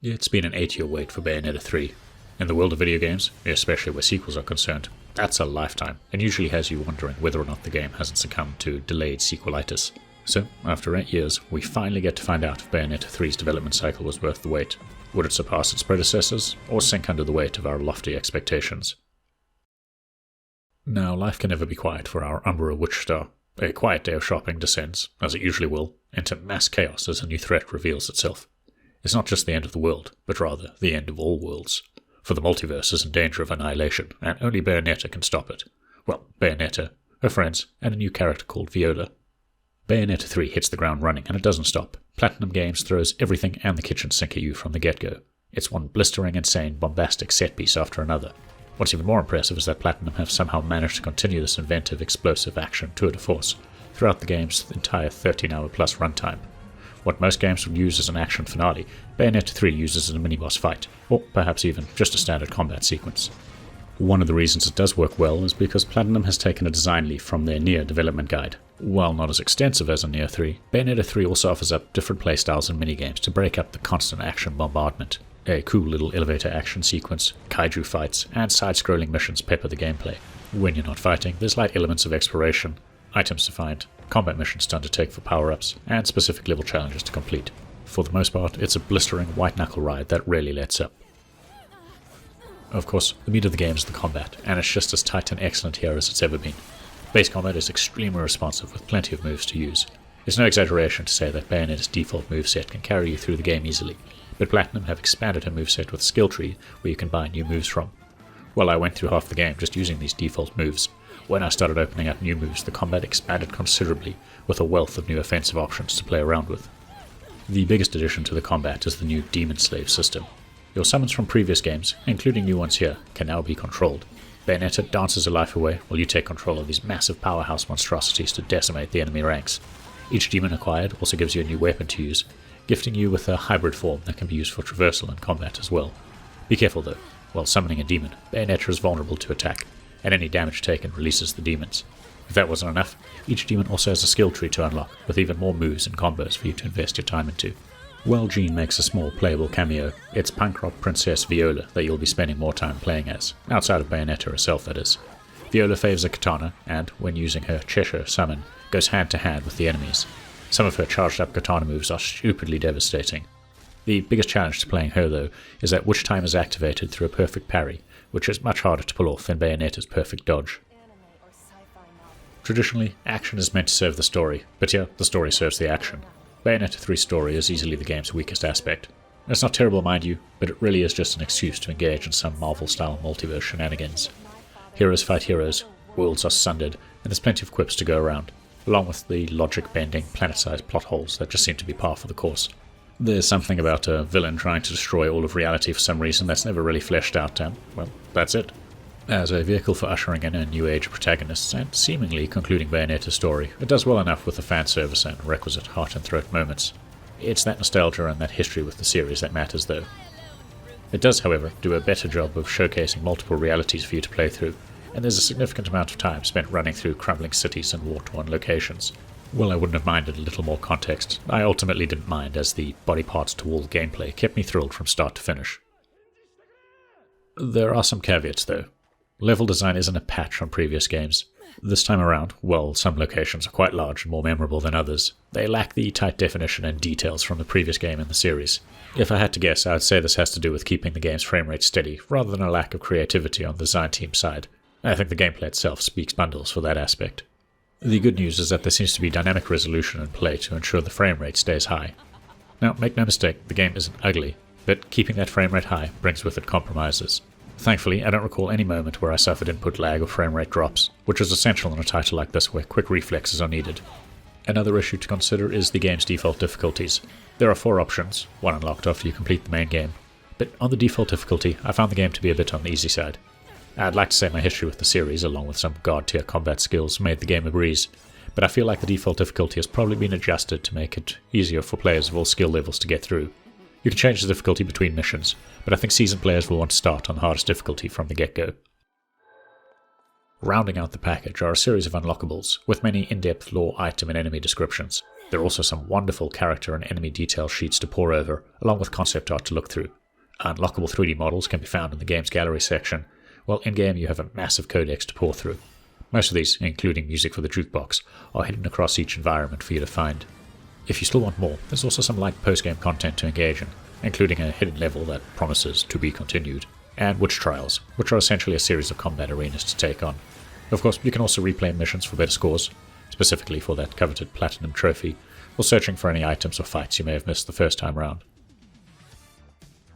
It's been an 8-year wait for Bayonetta 3. In the world of video games, especially where sequels are concerned, that's a lifetime, and usually has you wondering whether or not the game hasn't succumbed to delayed sequelitis. So, after 8 years, we finally get to find out if Bayonetta 3's development cycle was worth the wait. Would it surpass its predecessors, or sink under the weight of our lofty expectations? Now, life can never be quiet for our Umbra Witch Star. A quiet day of shopping descends, as it usually will, into mass chaos as a new threat reveals itself. It's not just the end of the world, but rather the end of all worlds. For the multiverse is in danger of annihilation, and only Bayonetta can stop it. Well, Bayonetta, her friends, and a new character called Viola. Bayonetta 3 hits the ground running, and it doesn't stop. Platinum Games throws everything and the kitchen sink at you from the get-go. It's one blistering, insane, bombastic set-piece after another. What's even more impressive is that Platinum have somehow managed to continue this inventive, explosive action tour de force throughout the game's entire 13-hour-plus runtime. What most games would use as an action finale, Bayonetta 3 uses as a mini-boss fight, or perhaps even just a standard combat sequence. One of the reasons it does work well is because Platinum has taken a design leaf from their Nier development guide. While not as extensive as in Nier 3, Bayonetta 3 also offers up different playstyles and minigames to break up the constant action bombardment. A cool little elevator action sequence, kaiju fights, and side-scrolling missions pepper the gameplay. When you're not fighting, there's light elements of exploration, items to find, combat missions to undertake for power-ups, and specific level challenges to complete. For the most part, it's a blistering white-knuckle ride that rarely lets up. Of course, the meat of the game is the combat, and it's just as tight and excellent here as it's ever been. Base combat is extremely responsive with plenty of moves to use. It's no exaggeration to say that Bayonetta's default moveset can carry you through the game easily, but Platinum have expanded her moveset with a skill tree where you can buy new moves from. Well, I went through half the game just using these default moves. When I started opening up new moves, the combat expanded considerably, with a wealth of new offensive options to play around with. The biggest addition to the combat is the new Demon Slave system. Your summons from previous games, including new ones here, can now be controlled. Bayonetta dances her life away while you take control of these massive powerhouse monstrosities to decimate the enemy ranks. Each demon acquired also gives you a new weapon to use, gifting you with a hybrid form that can be used for traversal and combat as well. Be careful though, while summoning a demon, Bayonetta is vulnerable to attack, and any damage taken releases the demons. If that wasn't enough, each demon also has a skill tree to unlock, with even more moves and combos for you to invest your time into. While Jean makes a small playable cameo, it's punk rock princess Viola that you'll be spending more time playing as, outside of Bayonetta herself that is. Viola favors a katana, and, when using her Cheshire summon, goes hand to hand with the enemies. Some of her charged up katana moves are stupidly devastating. The biggest challenge to playing her though is that witch time is activated through a perfect parry, which is much harder to pull off than Bayonetta's perfect dodge. Traditionally, action is meant to serve the story, but here, the story serves the action. Bayonetta 3's story is easily the game's weakest aspect. It's not terrible, mind you, but it really is just an excuse to engage in some Marvel-style multiverse shenanigans. Heroes fight heroes, worlds are sundered, and there's plenty of quips to go around, along with the logic-bending, planet-sized plot holes that just seem to be par for the course. There's something about a villain trying to destroy all of reality for some reason that's never really fleshed out, and, well, that's it. As a vehicle for ushering in a new age of protagonists and seemingly concluding Bayonetta's story, it does well enough with the fan service and requisite heart-and-throat moments. It's that nostalgia and that history with the series that matters though. It does, however, do a better job of showcasing multiple realities for you to play through, and there's a significant amount of time spent running through crumbling cities and war-torn locations. While I wouldn't have minded a little more context, I ultimately didn't mind as the body parts to wall gameplay kept me thrilled from start to finish. There are some caveats though. Level design isn't a patch on previous games. This time around, while some locations are quite large and more memorable than others, they lack the tight definition and details from the previous game in the series. If I had to guess, I would say this has to do with keeping the game's frame rate steady, rather than a lack of creativity on the design team's side. I think the gameplay itself speaks bundles for that aspect. The good news is that there seems to be dynamic resolution in play to ensure the frame rate stays high. Now, make no mistake, the game isn't ugly, but keeping that frame rate high brings with it compromises. Thankfully, I don't recall any moment where I suffered input lag or frame rate drops, which is essential in a title like this where quick reflexes are needed. Another issue to consider is the game's default difficulties. There are 4 options, one unlocked after you complete the main game, but on the default difficulty, I found the game to be a bit on the easy side. I'd like to say my history with the series, along with some god-tier combat skills, made the game a breeze, but I feel like the default difficulty has probably been adjusted to make it easier for players of all skill levels to get through. You can change the difficulty between missions, but I think seasoned players will want to start on the hardest difficulty from the get-go. Rounding out the package are a series of unlockables, with many in-depth lore, item and enemy descriptions. There are also some wonderful character and enemy detail sheets to pore over, along with concept art to look through. Unlockable 3D models can be found in the game's gallery section, while in-game you have a massive codex to pore through. Most of these, including music for the jukebox, are hidden across each environment for you to find. If you still want more, there's also some light post-game content to engage in, including a hidden level that promises to be continued, and Witch Trials, which are essentially a series of combat arenas to take on. Of course, you can also replay missions for better scores, specifically for that coveted Platinum trophy, or searching for any items or fights you may have missed the first time round.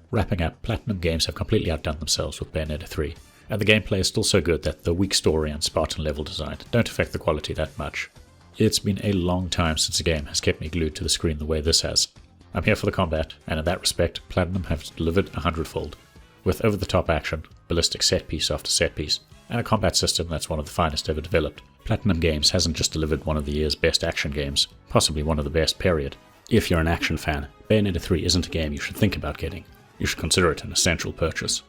Wrapping up, Platinum Games have completely outdone themselves with Bayonetta 3, and the gameplay is still so good that the weak story and Spartan level design don't affect the quality that much. It's been a long time since a game has kept me glued to the screen the way this has. I'm here for the combat, and in that respect, Platinum have delivered 100-fold, with over-the-top action, ballistic set-piece after set-piece, and a combat system that's one of the finest ever developed. Platinum Games hasn't just delivered one of the year's best action games, possibly one of the best, period. If you're an action fan, Bayonetta 3 isn't a game you should think about getting. You should consider it an essential purchase.